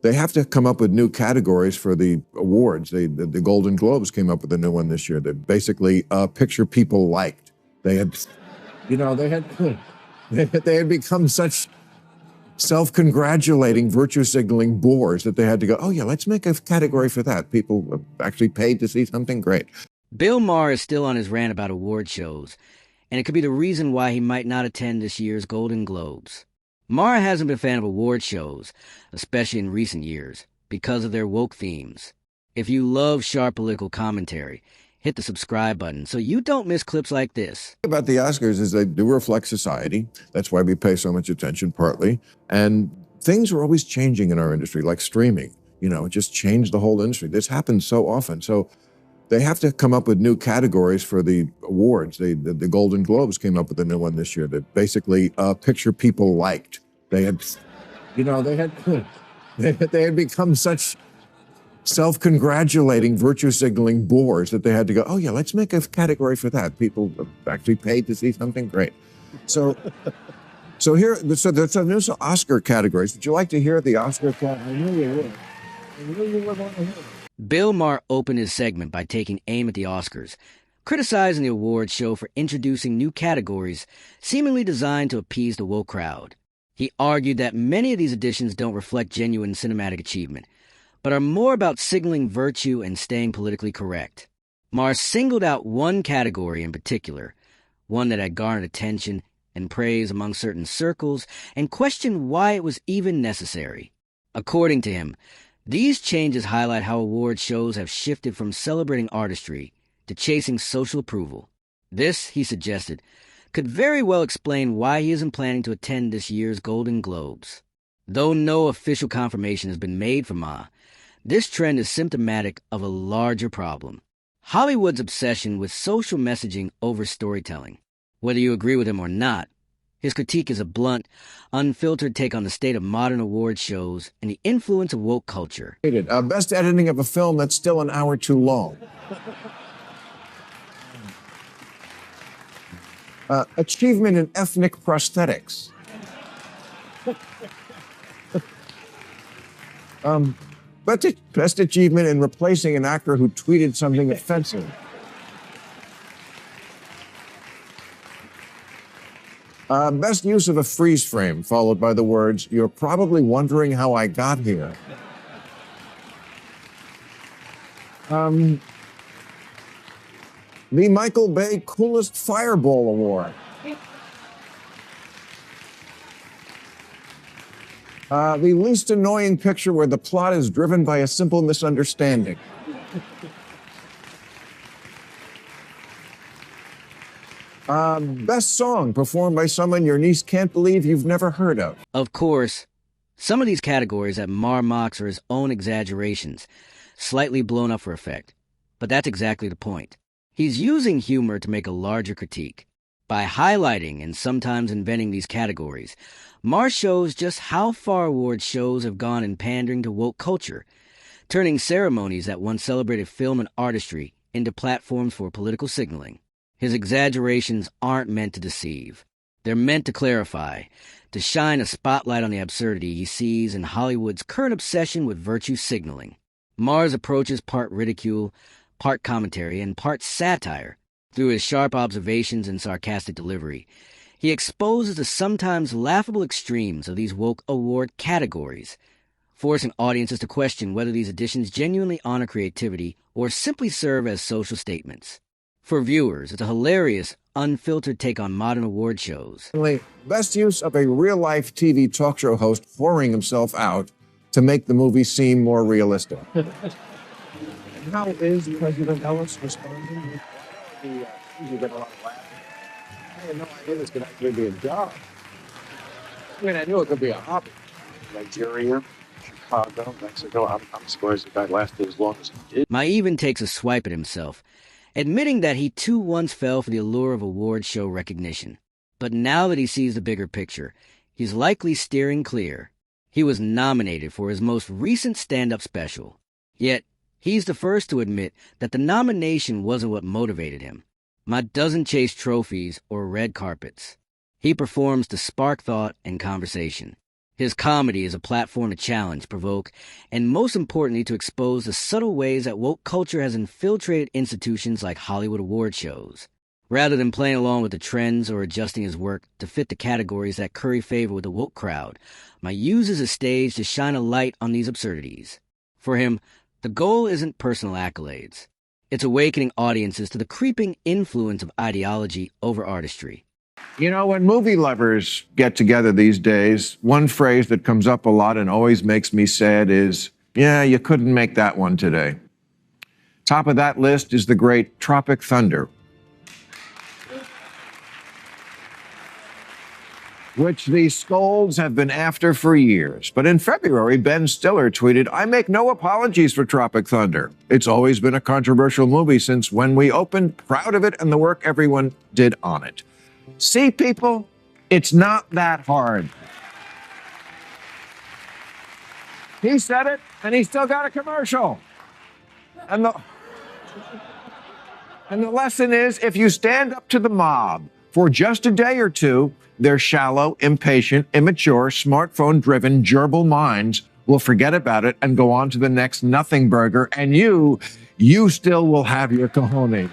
they have to come up with new categories for the awards. The Golden Globes came up with a new one this year. That basically picture people liked. They had, they had become such self-congratulating, virtue-signaling bores that they had to go, oh yeah, let's make a category for that. People actually paid to see something great. Bill Maher is still on his rant about award shows, and it could be the reason why he might not attend this year's Golden Globes. Maher hasn't been a fan of award shows, especially in recent years, because of their woke themes. If you love sharp political commentary, hit the subscribe button so you don't miss clips like this. About the Oscars is they do reflect society. That's why we pay so much attention, partly. And things are always changing in our industry, like streaming. You know, it just changed the whole industry. This happens so often. So they have to come up with new categories for the awards. The Golden Globes came up with a new one this year that basically picture people liked. They had, they had become such self-congratulating, virtue-signaling bores that they had to go, oh yeah, let's make a category for that. People actually paid to see something great. So there's Oscar categories. Would you like to hear the Oscar category? I knew you would. I knew you would want to hear it. Bill Maher opened his segment by taking aim at the Oscars, criticizing the awards show for introducing new categories seemingly designed to appease the woke crowd. He argued that many of these additions don't reflect genuine cinematic achievement, but are more about signaling virtue and staying politically correct. Maher singled out one category in particular, one that had garnered attention and praise among certain circles, and questioned why it was even necessary. According to him, these changes highlight how award shows have shifted from celebrating artistry to chasing social approval. This, he suggested, could very well explain why he isn't planning to attend this year's Golden Globes. Though no official confirmation has been made for Ma, this trend is symptomatic of a larger problem: Hollywood's obsession with social messaging over storytelling. Whether you agree with him or not, his critique is a blunt, unfiltered take on the state of modern award shows and the influence of woke culture. Best editing of a film that's still an hour too long. Achievement in ethnic prosthetics. Best achievement in replacing an actor who tweeted something offensive. Best use of a freeze frame, followed by the words, "You're probably wondering how I got here." The Michael Bay Coolest Fireball Award. The least annoying picture where the plot is driven by a simple misunderstanding. Best song performed by someone your niece can't believe you've never heard of. Of course, some of these categories that Maher mocks are his own exaggerations, slightly blown up for effect. But that's exactly the point. He's using humor to make a larger critique. By highlighting and sometimes inventing these categories, Maher shows just how far award shows have gone in pandering to woke culture, turning ceremonies that once celebrated film and artistry into platforms for political signaling. His exaggerations aren't meant to deceive. They're meant to clarify, to shine a spotlight on the absurdity he sees in Hollywood's current obsession with virtue signaling. Maher's approach is part ridicule, part commentary, and part satire. Through his sharp observations and sarcastic delivery, he exposes the sometimes laughable extremes of these woke award categories, forcing audiences to question whether these additions genuinely honor creativity or simply serve as social statements. For viewers, it's a hilarious, unfiltered take on modern award shows. Best use of a real-life TV talk show host whoring himself out to make the movie seem more realistic. How is President Ellis responding? You get a lot of laughs. I had no idea this could actually be a job. I mean, I knew it could be a hobby. Nigeria, Chicago, Mexico. I'm surprised the guy lasted as long as he did. Ma even takes a swipe at himself, admitting that he too once fell for the allure of award show recognition. But now that he sees the bigger picture, he's likely steering clear. He was nominated for his most recent stand-up special. Yet, he's the first to admit that the nomination wasn't what motivated him. Ma doesn't chase trophies or red carpets. He performs to spark thought and conversation. His comedy is a platform to challenge, provoke, and most importantly to expose the subtle ways that woke culture has infiltrated institutions like Hollywood award shows. Rather than playing along with the trends or adjusting his work to fit the categories that curry favor with the woke crowd, Maher uses a stage to shine a light on these absurdities. For him, the goal isn't personal accolades. It's awakening audiences to the creeping influence of ideology over artistry. You know, when movie lovers get together these days, one phrase that comes up a lot and always makes me sad is, yeah, you couldn't make that one today. Top of that list is the great Tropic Thunder, which the scolds have been after for years. But in February, Ben Stiller tweeted, "I make no apologies for Tropic Thunder. It's always been a controversial movie since when we opened, proud of it and the work everyone did on it." See, people, it's not that hard. He said it, and he still got a commercial. And the lesson is, if you stand up to the mob for just a day or two, their shallow, impatient, immature, smartphone-driven, gerbil minds will forget about it and go on to the next nothing burger, and you still will have your cojones.